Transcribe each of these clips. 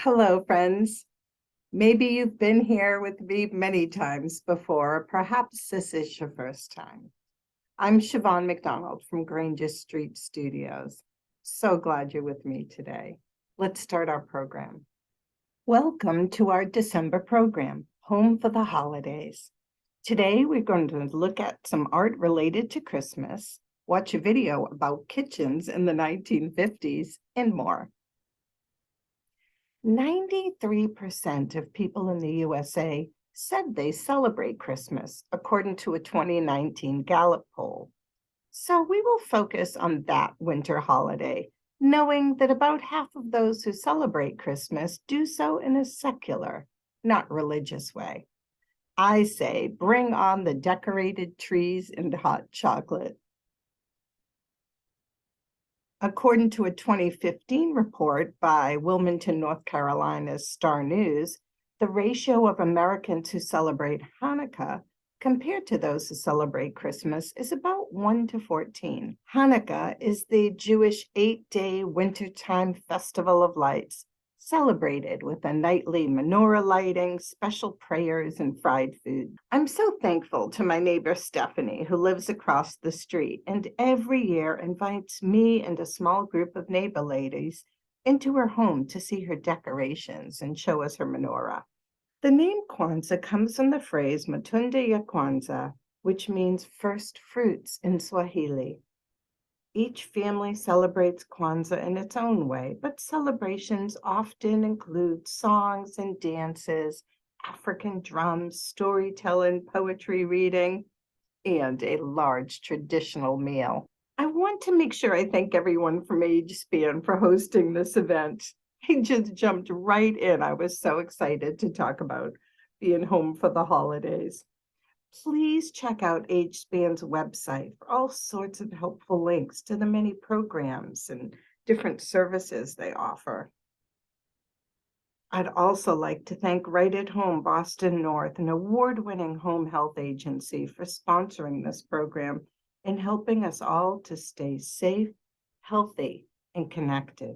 Hello, friends. Maybe you've been here with me many times before, or perhaps this is your first time. I'm Siobhan McDonald from Granger Street Studios. So glad you're with me today. Let's start our program. Welcome to our December program, Home for the Holidays. Today, we're going to look at some art related to Christmas, watch a video about kitchens in the 1950s, and more. 93% of people in the USA said they celebrate Christmas, according to a 2019 Gallup poll. So we will focus on that winter holiday, knowing that about half of those who celebrate Christmas do so in a secular, not religious way. I say, bring on the decorated trees and hot chocolate. According to a 2015 report by Wilmington, North Carolina's Star News, the ratio of Americans who celebrate Hanukkah compared to those who celebrate Christmas is about 1 to 14. Hanukkah is the Jewish 8-day wintertime festival of lights, celebrated with a nightly menorah lighting, special prayers, and fried food. I'm so thankful to my neighbor Stephanie, who lives across the street, and every year invites me and a small group of neighbor ladies into her home to see her decorations and show us her menorah. The name Kwanzaa comes from the phrase Matunda ya Kwanzaa, which means first fruits in Swahili. Each family celebrates Kwanzaa in its own way, but celebrations often include songs and dances, African drums, storytelling, poetry reading, and a large traditional meal. I want to make sure I thank everyone from AgeSpan for hosting this event. I just jumped right in. I was so excited to talk about being home for the holidays. Please check out AgeSpan's website for all sorts of helpful links to the many programs and different services they offer. I'd also like to thank Right at Home Boston North, an award-winning home health agency, for sponsoring this program and helping us all to stay safe, healthy, and connected.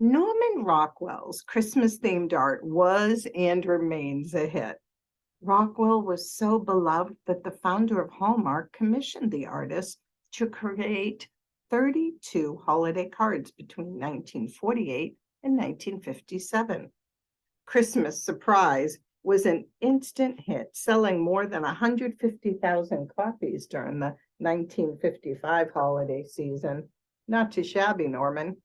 Norman Rockwell's Christmas-themed art was and remains a hit. Rockwell was so beloved that the founder of Hallmark commissioned the artist to create 32 holiday cards between 1948 and 1957. Christmas Surprise was an instant hit, selling more than 150,000 copies during the 1955 holiday season. Not too shabby, Norman.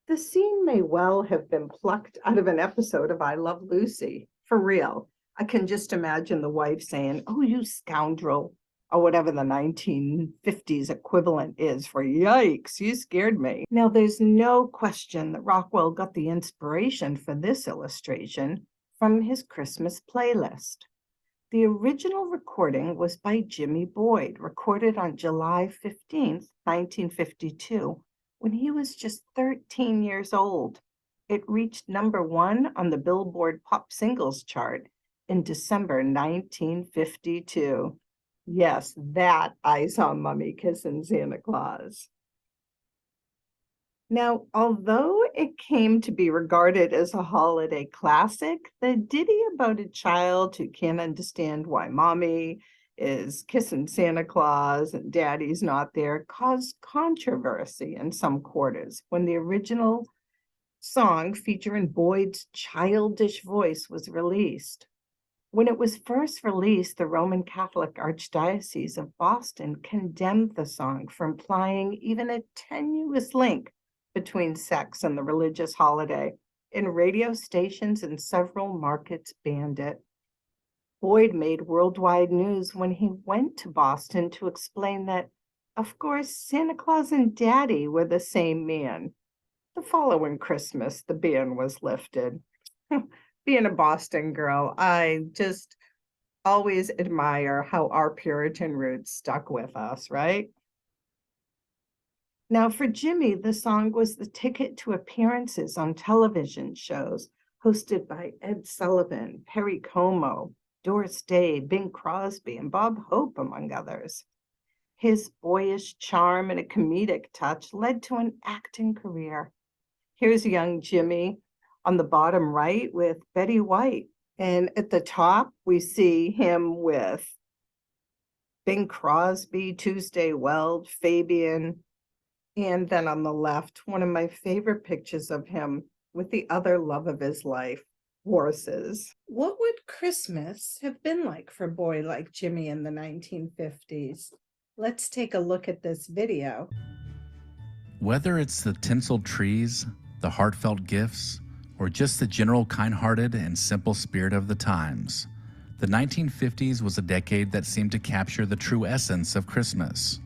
The scene may well have been plucked out of an episode of I Love Lucy, for real. I can just imagine the wife saying, "Oh, you scoundrel," or whatever the 1950s equivalent is for "yikes, you scared me." Now, there's no question that Rockwell got the inspiration for this illustration from his Christmas playlist. The original recording was by Jimmy Boyd, recorded on July 15th, 1952, when he was just 13 years old. It reached #1 on the Billboard Pop Singles chart in December 1952. Yes, that I Saw Mummy Kissing Santa Claus. Now, although it came to be regarded as a holiday classic, the ditty about a child who can't understand why mommy is kissing Santa Claus and daddy's not there caused controversy in some quarters when the original song featuring Boyd's childish voice was released. When it was first released, the Roman Catholic Archdiocese of Boston condemned the song for implying even a tenuous link between sex and the religious holiday, and radio stations in several markets banned it. Boyd made worldwide news when he went to Boston to explain that, of course, Santa Claus and Daddy were the same man. The following Christmas, the ban was lifted. Being a Boston girl, I just always admire how our Puritan roots stuck with us, right? Now, for Jimmy, the song was the ticket to appearances on television shows hosted by Ed Sullivan, Perry Como, Doris Day, Bing Crosby, and Bob Hope, among others. His boyish charm and a comedic touch led to an acting career. Here's young Jimmy on the bottom right with Betty White. And at the top, we see him with Bing Crosby, Tuesday Weld, Fabian. And then on the left, one of my favorite pictures of him with the other love of his life, horses. What would Christmas have been like for a boy like Jimmy in the 1950s? Let's take a look at this video. Whether it's the tinseled trees, the heartfelt gifts, or just the general kind-hearted and simple spirit of the times, the 1950s was a decade that seemed to capture the true essence of Christmas.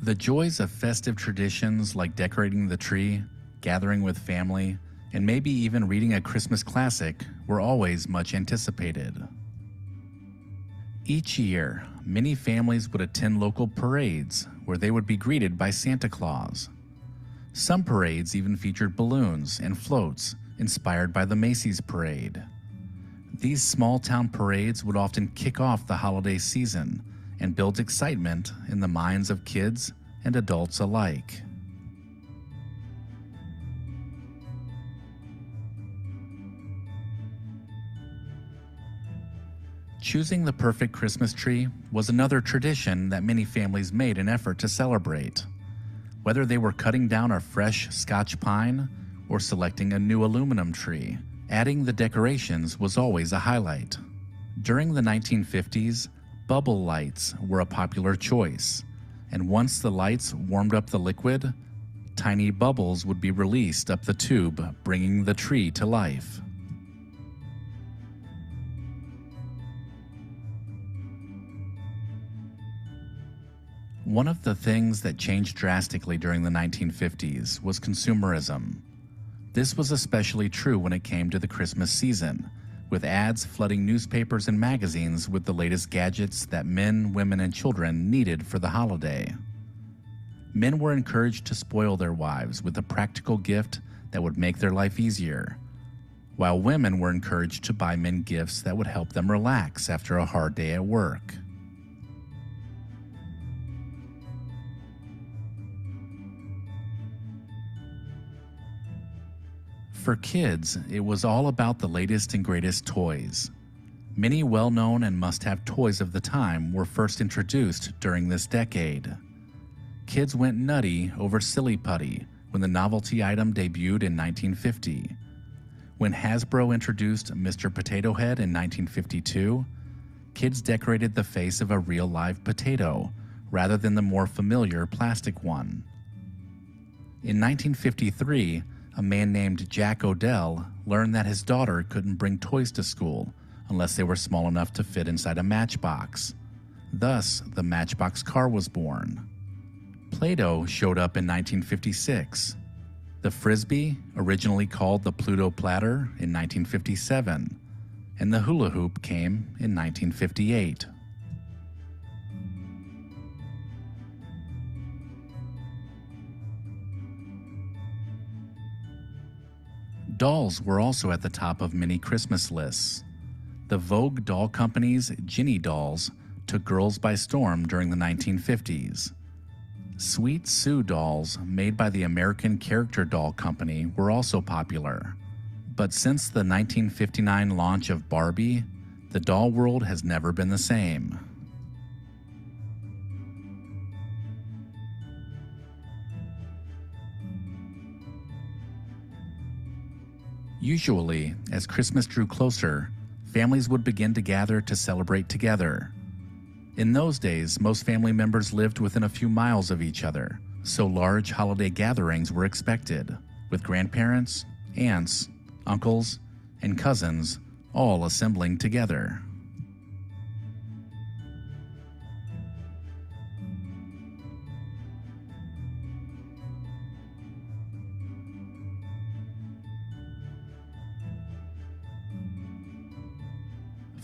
The joys of festive traditions like decorating the tree, gathering with family, and maybe even reading a Christmas classic were always much anticipated. Each year, many families would attend local parades where they would be greeted by Santa Claus. Some parades even featured balloons and floats inspired by the Macy's parade. These small-town parades would often kick off the holiday season and build excitement in the minds of kids and adults alike. Choosing the perfect Christmas tree was another tradition that many families made an effort to celebrate. Whether they were cutting down a fresh Scotch pine or selecting a new aluminum tree, adding the decorations was always a highlight. During the 1950s, bubble lights were a popular choice, and once the lights warmed up the liquid, tiny bubbles would be released up the tube, bringing the tree to life. One of the things that changed drastically during the 1950s was consumerism. This was especially true when it came to the Christmas season, with ads flooding newspapers and magazines with the latest gadgets that men, women, and children needed for the holiday. Men were encouraged to spoil their wives with a practical gift that would make their life easier, while women were encouraged to buy men gifts that would help them relax after a hard day at work. For kids, it was all about the latest and greatest toys. Many well-known and must-have toys of the time were first introduced during this decade. Kids went nutty over Silly Putty when the novelty item debuted in 1950. When Hasbro introduced Mr. Potato Head in 1952, kids decorated the face of a real live potato rather than the more familiar plastic one. In 1953, a man named Jack Odell learned that his daughter couldn't bring toys to school unless they were small enough to fit inside a matchbox. Thus, the Matchbox car was born. Play-Doh showed up in 1956. The Frisbee, originally called the Pluto Platter, in 1957. And the hula hoop came in 1958. Dolls were also at the top of many Christmas lists. The Vogue doll company's Ginny dolls took girls by storm during the 1950s. Sweet Sue dolls made by the American Character Doll Company were also popular. But since the 1959 launch of Barbie, the doll world has never been the same. Usually, as Christmas drew closer, families would begin to gather to celebrate together. In those days, most family members lived within a few miles of each other, so large holiday gatherings were expected, with grandparents, aunts, uncles, and cousins all assembling together.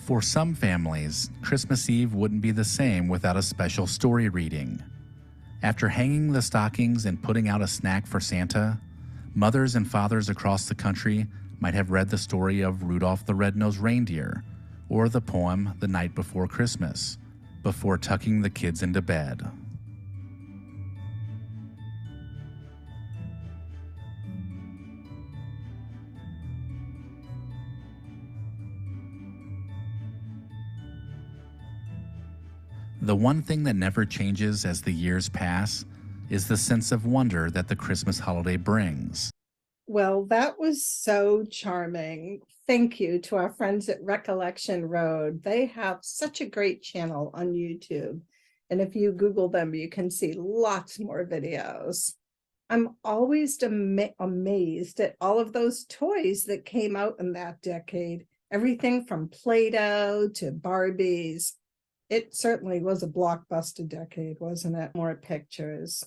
For some families, Christmas Eve wouldn't be the same without a special story reading. After hanging the stockings and putting out a snack for Santa, mothers and fathers across the country might have read the story of Rudolph the Red-Nosed Reindeer or the poem The Night Before Christmas, before tucking the kids into bed. The one thing that never changes as the years pass is the sense of wonder that the Christmas holiday brings. Well, that was so charming. Thank you to our friends at Recollection Road. They have such a great channel on YouTube. And if you Google them, you can see lots more videos. I'm always amazed at all of those toys that came out in that decade. Everything from Play-Doh to Barbies. It certainly was a blockbuster decade, wasn't it? More pictures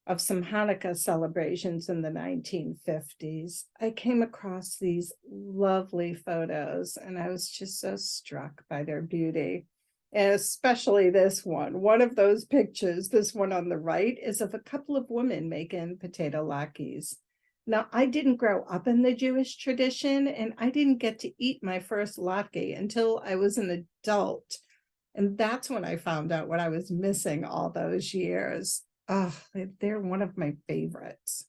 of some Hanukkah celebrations in the 1950s. I came across these lovely photos and I was just so struck by their beauty. And especially this one. One of those pictures, this one on the right, is of a couple of women making potato latkes. Now, I didn't grow up in the Jewish tradition, and I didn't get to eat my first latke until I was an adult. And that's when I found out what I was missing all those years. Oh, they're one of my favorites.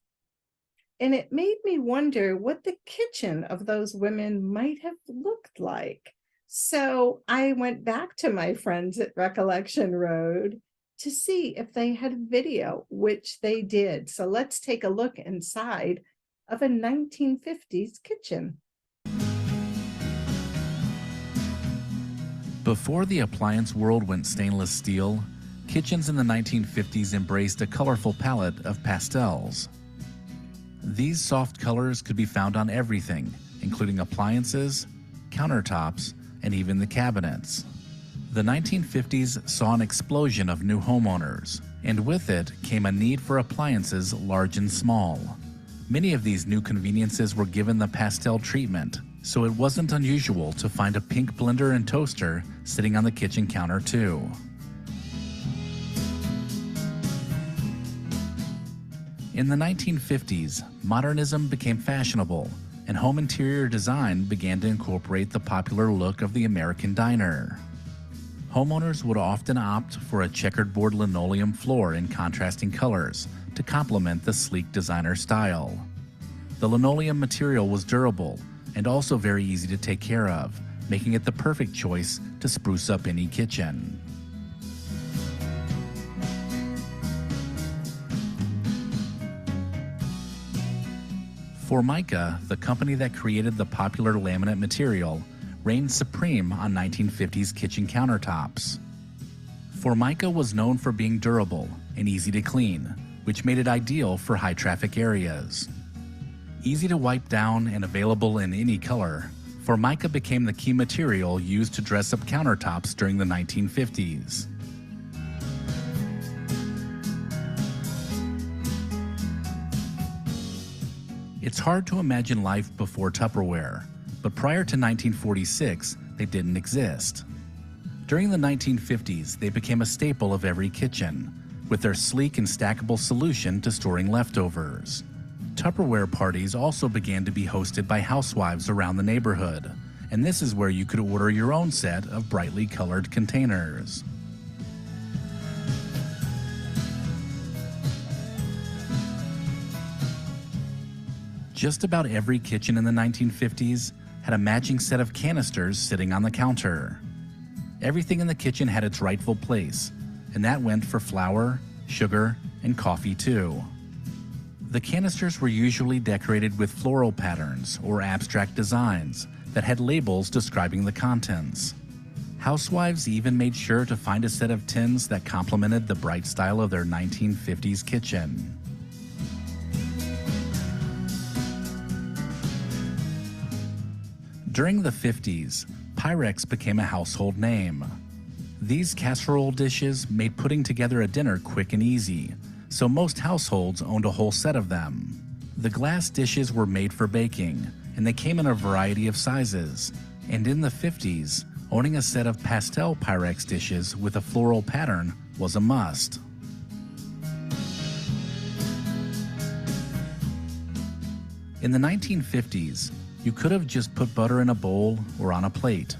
And it made me wonder what the kitchen of those women might have looked like. So I went back to my friends at Recollection Road to see if they had video, which they did. So let's take a look inside of a 1950s kitchen. Before the appliance world went stainless steel, kitchens in the 1950s embraced a colorful palette of pastels. These soft colors could be found on everything, including appliances, countertops, and even the cabinets. The 1950s saw an explosion of new homeowners, and with it came a need for appliances large and small. Many of these new conveniences were given the pastel treatment, so it wasn't unusual to find a pink blender and toaster sitting on the kitchen counter too. In the 1950s, modernism became fashionable, and home interior design began to incorporate the popular look of the American diner. Homeowners would often opt for a checkerboard linoleum floor in contrasting colors to complement the sleek designer style. The linoleum material was durable and also very easy to take care of, making it the perfect choice to spruce up any kitchen. Formica, the company that created the popular laminate material, reigned supreme on 1950s kitchen countertops. Formica was known for being durable and easy to clean, which made it ideal for high-traffic areas. Easy to wipe down and available in any color, Formica became the key material used to dress up countertops during the 1950s. It's hard to imagine life before Tupperware, but prior to 1946, they didn't exist. During the 1950s, they became a staple of every kitchen, with their sleek and stackable solution to storing leftovers. Tupperware parties also began to be hosted by housewives around the neighborhood, and this is where you could order your own set of brightly colored containers. Just about every kitchen in the 1950s had a matching set of canisters sitting on the counter. Everything in the kitchen had its rightful place, and that went for flour, sugar, and coffee too. The canisters were usually decorated with floral patterns or abstract designs that had labels describing the contents. Housewives even made sure to find a set of tins that complemented the bright style of their 1950s kitchen. During the 50s, Pyrex became a household name. These casserole dishes made putting together a dinner quick and easy, so most households owned a whole set of them. The glass dishes were made for baking, and they came in a variety of sizes. And in the 50s, owning a set of pastel Pyrex dishes with a floral pattern was a must. In the 1950s, you could have just put butter in a bowl or on a plate,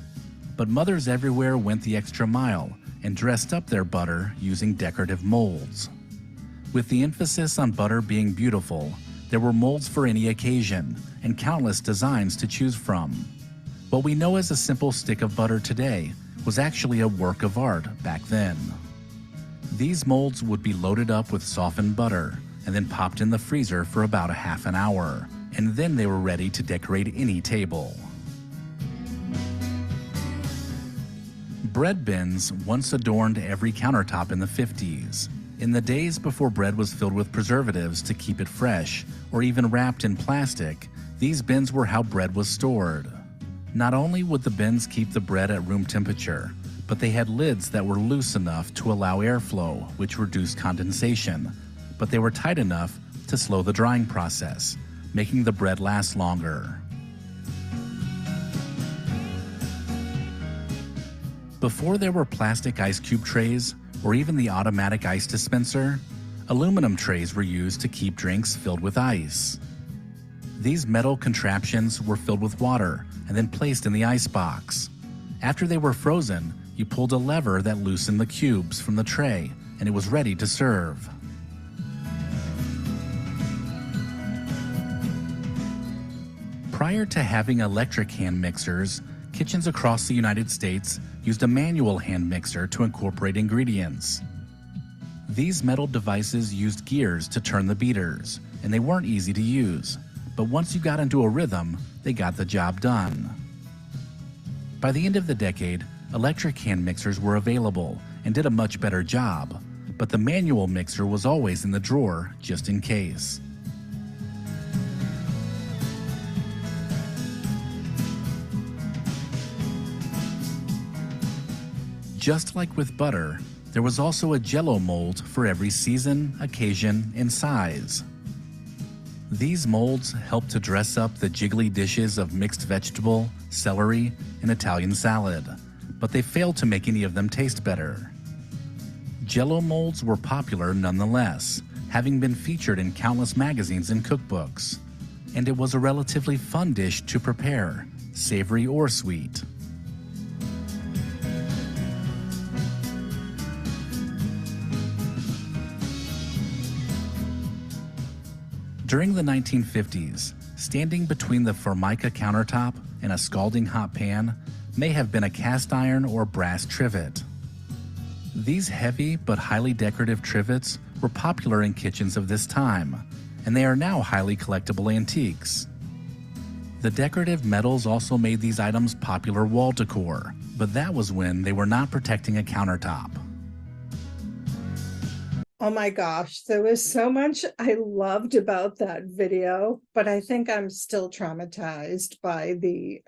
but mothers everywhere went the extra mile and dressed up their butter using decorative molds. With the emphasis on butter being beautiful, there were molds for any occasion and countless designs to choose from. What we know as a simple stick of butter today was actually a work of art back then. These molds would be loaded up with softened butter and then popped in the freezer for about a half an hour, and then they were ready to decorate any table. Bread bins once adorned every countertop in the 50s. In the days before bread was filled with preservatives to keep it fresh, or even wrapped in plastic, these bins were how bread was stored. Not only would the bins keep the bread at room temperature, but they had lids that were loose enough to allow airflow, which reduced condensation, but they were tight enough to slow the drying process, making the bread last longer. Before there were plastic ice cube trays, or even the automatic ice dispenser, aluminum trays were used to keep drinks filled with ice. These metal contraptions were filled with water and then placed in the ice box. After they were frozen, you pulled a lever that loosened the cubes from the tray, and it was ready to serve. Prior to having electric hand mixers, kitchens across the United States used a manual hand mixer to incorporate ingredients. These metal devices used gears to turn the beaters, and they weren't easy to use, but once you got into a rhythm, they got the job done. By the end of the decade, electric hand mixers were available and did a much better job, but the manual mixer was always in the drawer just in case. Just like with butter, there was also a Jell-O mold for every season, occasion, and size. These molds helped to dress up the jiggly dishes of mixed vegetable, celery, and Italian salad, but they failed to make any of them taste better. Jell-O molds were popular nonetheless, having been featured in countless magazines and cookbooks, and it was a relatively fun dish to prepare, savory or sweet. During the 1950s, standing between the Formica countertop and a scalding hot pan may have been a cast iron or brass trivet. These heavy but highly decorative trivets were popular in kitchens of this time, and they are now highly collectible antiques. The decorative metals also made these items popular wall decor, but that was when they were not protecting a countertop. Oh my gosh, there was so much I loved about that video, but I think I'm still traumatized by the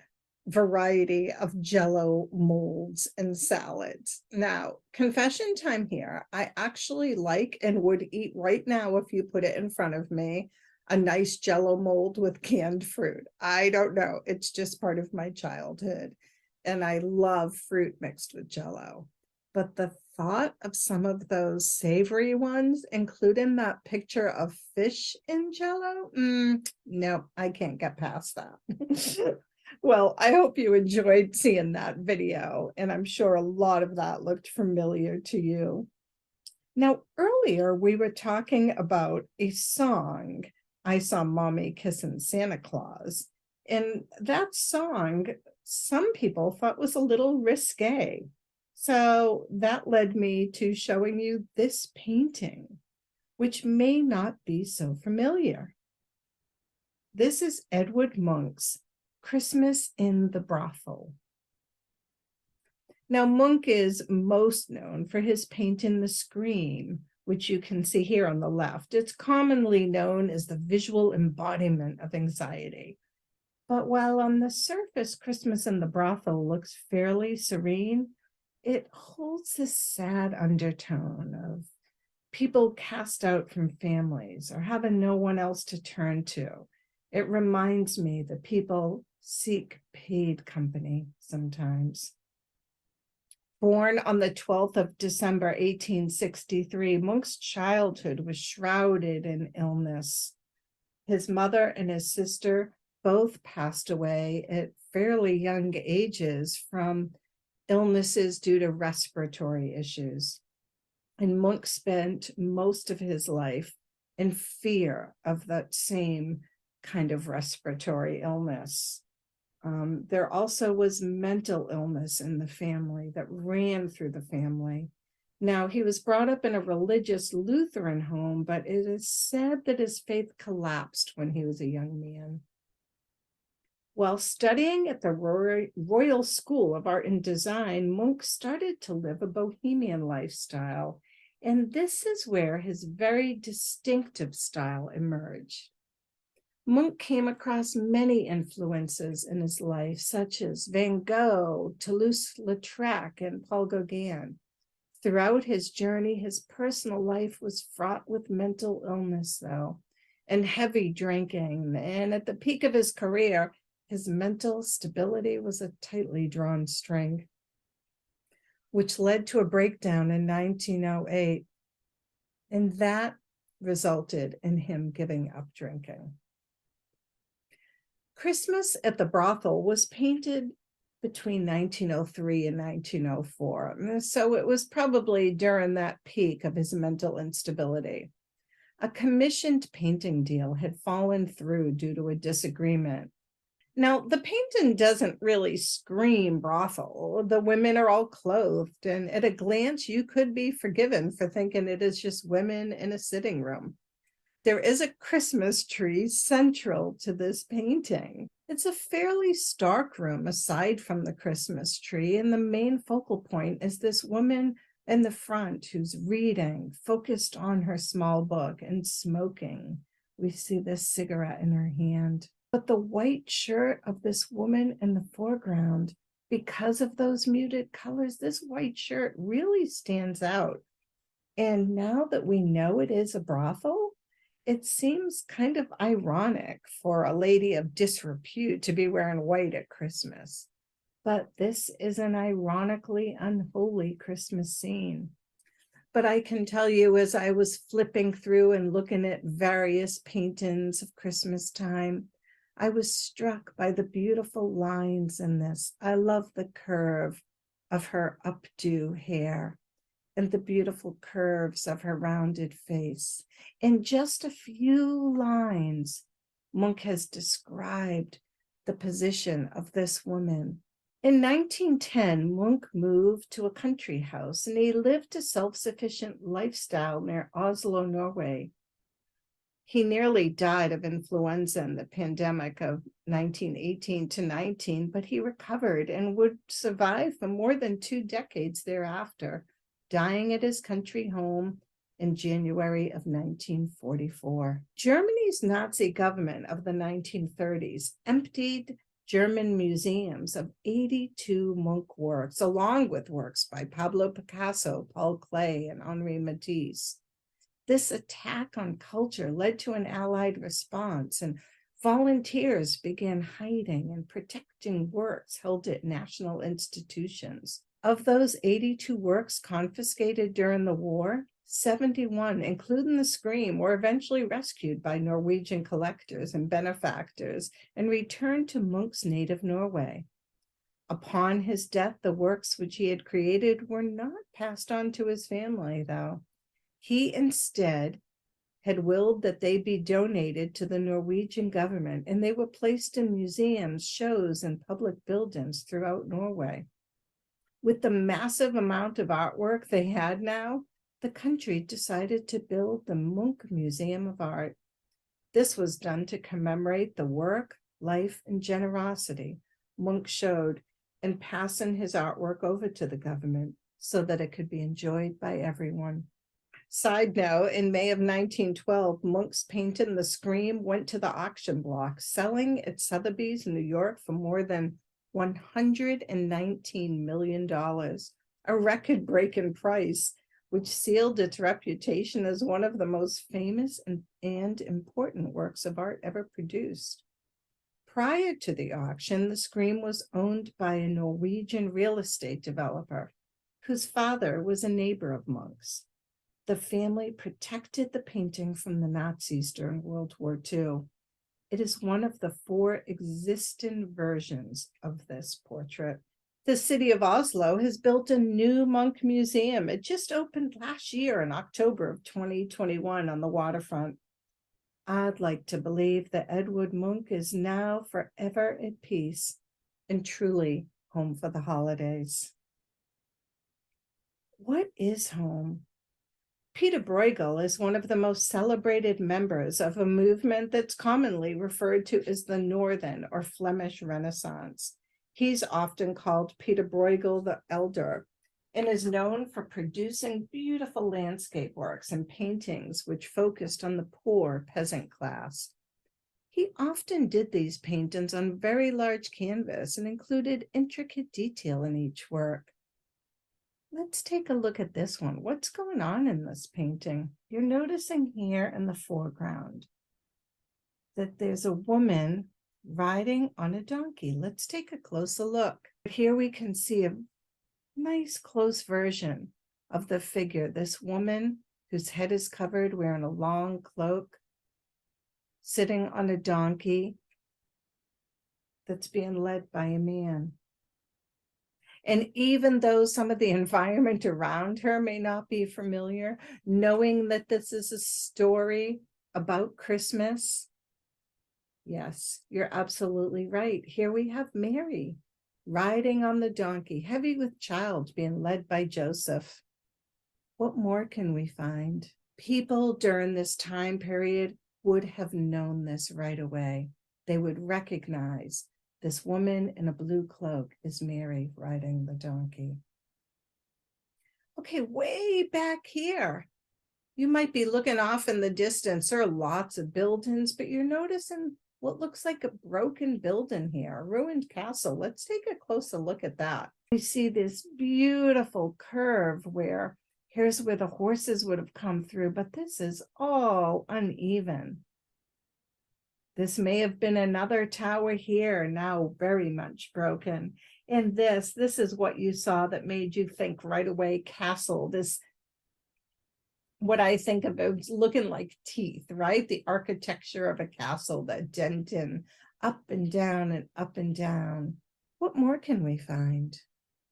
variety of Jell-O molds and salads. Now, confession time here. I actually like and would eat right now, if you put it in front of me, a nice Jell-O mold with canned fruit. I don't know. It's just part of my childhood. And I love fruit mixed with Jell-O. But the thought of some of those savory ones, including that picture of fish in Jell-O, no, I can't get past that. Well, I hope you enjoyed seeing that video, and I'm sure a lot of that looked familiar to you. Now, earlier we were talking about a song, I Saw Mommy Kissing Santa Claus, and that song some people thought was a little risque. So that led me to showing you this painting, which may not be so familiar. This is Edward Munch's Christmas in the Brothel. Now, Munch is most known for his painting The Scream, which you can see here on the left. It's commonly known as the visual embodiment of anxiety. But while on the surface, Christmas in the Brothel looks fairly serene, it holds this sad undertone of people cast out from families or having no one else to turn to. It reminds me that people seek paid company sometimes. Born on the 12th of December, 1863, Munch's childhood was shrouded in illness. His mother and his sister both passed away at fairly young ages from illnesses due to respiratory issues. And Munch spent most of his life in fear of that same kind of respiratory illness. There also was mental illness in the family that ran through the family. Now, he was brought up in a religious Lutheran home, but it is said that his faith collapsed when he was a young man. While studying at the Royal School of Art and Design, Munch started to live a bohemian lifestyle, and this is where his very distinctive style emerged. Munch came across many influences in his life, such as Van Gogh, Toulouse-Lautrec, and Paul Gauguin. Throughout his journey, his personal life was fraught with mental illness, though, and heavy drinking. And at the peak of his career, his mental stability was a tightly drawn string, which led to a breakdown in 1908. And that resulted in him giving up drinking. Christmas at the Brothel was painted between 1903 and 1904. So it was probably during that peak of his mental instability. A commissioned painting deal had fallen through due to a disagreement. Now, the painting doesn't really scream brothel. The women are all clothed, and at a glance, you could be forgiven for thinking it is just women in a sitting room. There is a Christmas tree central to this painting. It's a fairly stark room aside from the Christmas tree, and the main focal point is this woman in the front who's reading, focused on her small book and smoking. We see this cigarette in her hand. But the white shirt of this woman in the foreground, because of those muted colors, this white shirt really stands out. And now that we know it is a brothel, it seems kind of ironic for a lady of disrepute to be wearing white at Christmas. But this is an ironically unholy Christmas scene. But I can tell you, as I was flipping through and looking at various paintings of Christmas time, I was struck by the beautiful lines in this. I love the curve of her updo hair and the beautiful curves of her rounded face. In just a few lines, Munch has described the position of this woman. In 1910, Munch moved to a country house, and he lived a self-sufficient lifestyle near Oslo, Norway. He nearly died of influenza in the pandemic of 1918 to 19, but he recovered and would survive for more than 2 decades thereafter, dying at his country home in January of 1944. Germany's Nazi government of the 1930s emptied German museums of 82 Munch works, along with works by Pablo Picasso, Paul Klee, and Henri Matisse. This attack on culture led to an Allied response, and volunteers began hiding and protecting works held at national institutions. Of those 82 works confiscated during the war, 71, including the Scream, were eventually rescued by Norwegian collectors and benefactors and returned to Munch's native Norway. Upon his death, the works which he had created were not passed on to his family, though. He instead had willed that they be donated to the Norwegian government, and they were placed in museums, shows, and public buildings throughout Norway. With the massive amount of artwork they had now, the country decided to build the Munch Museum of Art. This was done to commemorate the work, life, and generosity Munch showed in passing his artwork over to the government so that it could be enjoyed by everyone. Side note, in May of 1912, Munch's painting The Scream went to the auction block, selling at Sotheby's in New York for more than $119 million, a record-breaking price, which sealed its reputation as one of the most famous and important works of art ever produced. Prior to the auction, The Scream was owned by a Norwegian real estate developer whose father was a neighbor of Munch's. The family protected the painting from the Nazis during World War II. It is one of the 4 existing versions of this portrait. The city of Oslo has built a new Munch museum. It just opened last year in October of 2021 on the waterfront. I'd like to believe that Edvard Munch is now forever at peace and truly home for the holidays. What is home? Peter Bruegel is one of the most celebrated members of a movement that's commonly referred to as the Northern or Flemish Renaissance. He's often called Peter Bruegel the Elder and is known for producing beautiful landscape works and paintings which focused on the poor peasant class. He often did these paintings on very large canvas and included intricate detail in each work. Let's take a look at this one. What's going on in this painting? You're noticing here in the foreground that there's a woman riding on a donkey. Let's take a closer look. Here we can see a nice close version of the figure. This woman whose head is covered, wearing a long cloak, sitting on a donkey that's being led by a man. And even though some of the environment around her may not be familiar, knowing that this is a story about Christmas, yes, you're absolutely right. Here we have Mary riding on the donkey, heavy with child, being led by Joseph. What more can we find? People during this time period would have known this right away. They would recognize this woman in a blue cloak is Mary riding the donkey. Okay, way back here, you might be looking off in the distance. There are lots of buildings, but you're noticing what looks like a broken building here, a ruined castle. Let's take a closer look at that. We see this beautiful curve where here's where the horses would have come through, but this is all uneven. This may have been another tower here, now very much broken. And this is what you saw that made you think right away, castle. This, what I think of is looking like teeth, right? The architecture of a castle that dent in up and down and up and down. What more can we find?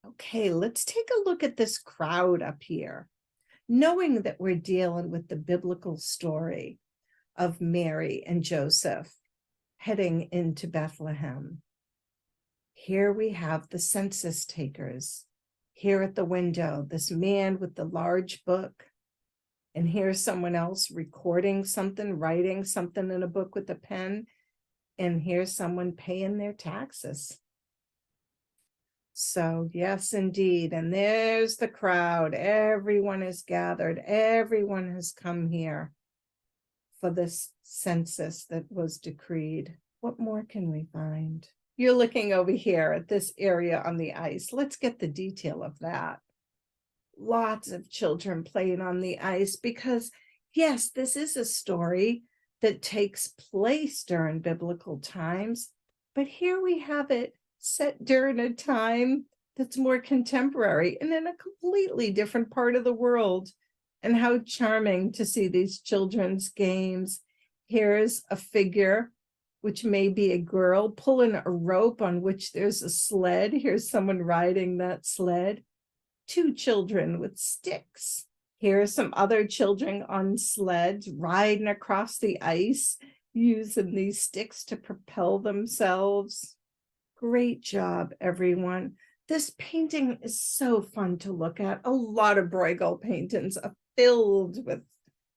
Okay, let's take a look at this crowd up here. Knowing that we're dealing with the biblical story of Mary and Joseph heading into Bethlehem. Here we have the census takers. Here at the window, this man with the large book. And here's someone else recording something, writing something in a book with a pen. And here's someone paying their taxes. So yes, indeed. And there's the crowd. Everyone is gathered. Everyone has come here for this census that was decreed. What more can we find? You're looking over here at this area on the ice. Let's get the detail of that. Lots of children playing on the ice because, yes, this is a story that takes place during biblical times, but here we have it set during a time that's more contemporary and in a completely different part of the world. And how charming to see these children's games. Here's a figure, which may be a girl, pulling a rope on which there's a sled. Here's someone riding that sled. Two children with sticks. Here are some other children on sleds riding across the ice, using these sticks to propel themselves. Great job, everyone. This painting is so fun to look at. A lot of Bruegel paintings are filled with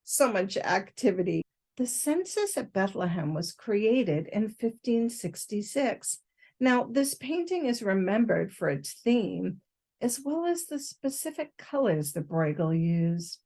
so much activity. The census at Bethlehem was created in 1566. Now, this painting is remembered for its theme, as well as the specific colors that Bruegel used.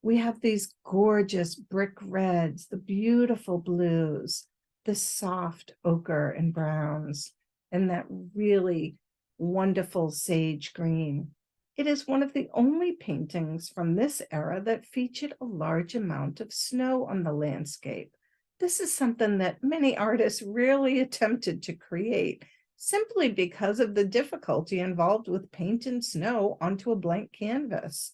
We have these gorgeous brick reds, the beautiful blues, the soft ochre and browns, and that really wonderful sage green. It is one of the only paintings from this era that featured a large amount of snow on the landscape. This is something that many artists rarely attempted to create, simply because of the difficulty involved with painting snow onto a blank canvas.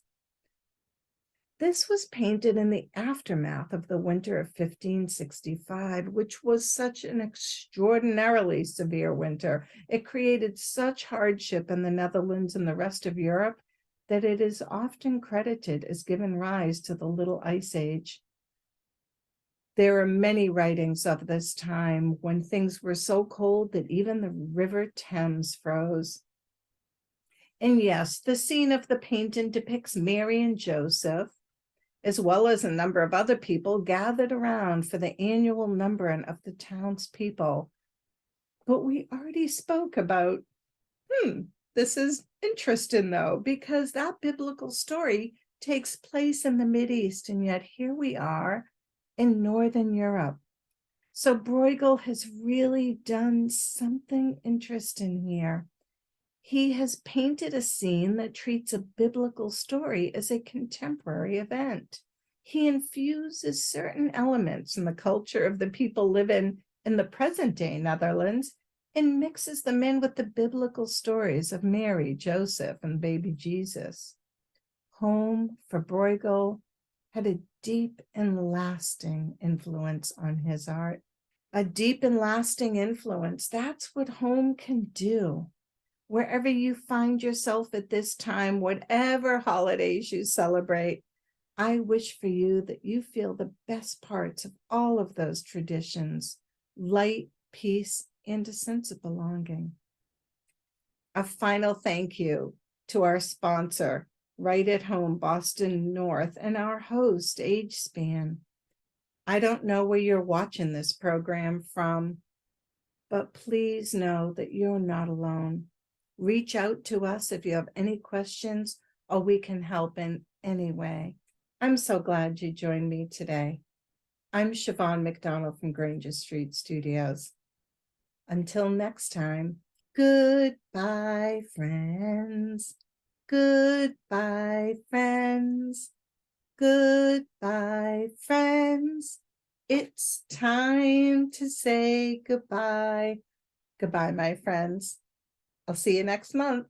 This was painted in the aftermath of the winter of 1565, which was such an extraordinarily severe winter. It created such hardship in the Netherlands and the rest of Europe that it is often credited as giving rise to the Little Ice Age. There are many writings of this time when things were so cold that even the river Thames froze. And yes, the scene of the painting depicts Mary and Joseph, as well as a number of other people gathered around for the annual numbering of the townspeople. But we already spoke about, this is interesting though, because that biblical story takes place in the Mideast, and yet here we are in Northern Europe. So Bruegel has really done something interesting here. He has painted a scene that treats a biblical story as a contemporary event. He infuses certain elements in the culture of the people living in the present day Netherlands and mixes them in with the biblical stories of Mary, Joseph, and baby Jesus. Home, for Bruegel, had a deep and lasting influence on his art. A deep and lasting influence, that's what home can do. Wherever you find yourself at this time, whatever holidays you celebrate, I wish for you that you feel the best parts of all of those traditions: light, peace, and a sense of belonging. A final thank you to our sponsor, Right at Home Boston North, and our host, Age Span. I don't know where you're watching this program from, but please know that you're not alone. Reach out to us if you have any questions or we can help in any way. I'm so glad you joined me today. I'm Siobhan McDonald from Granger Street Studios. Until next time, goodbye, friends. Goodbye, friends. Goodbye, friends. It's time to say goodbye. Goodbye, my friends. I'll see you next month.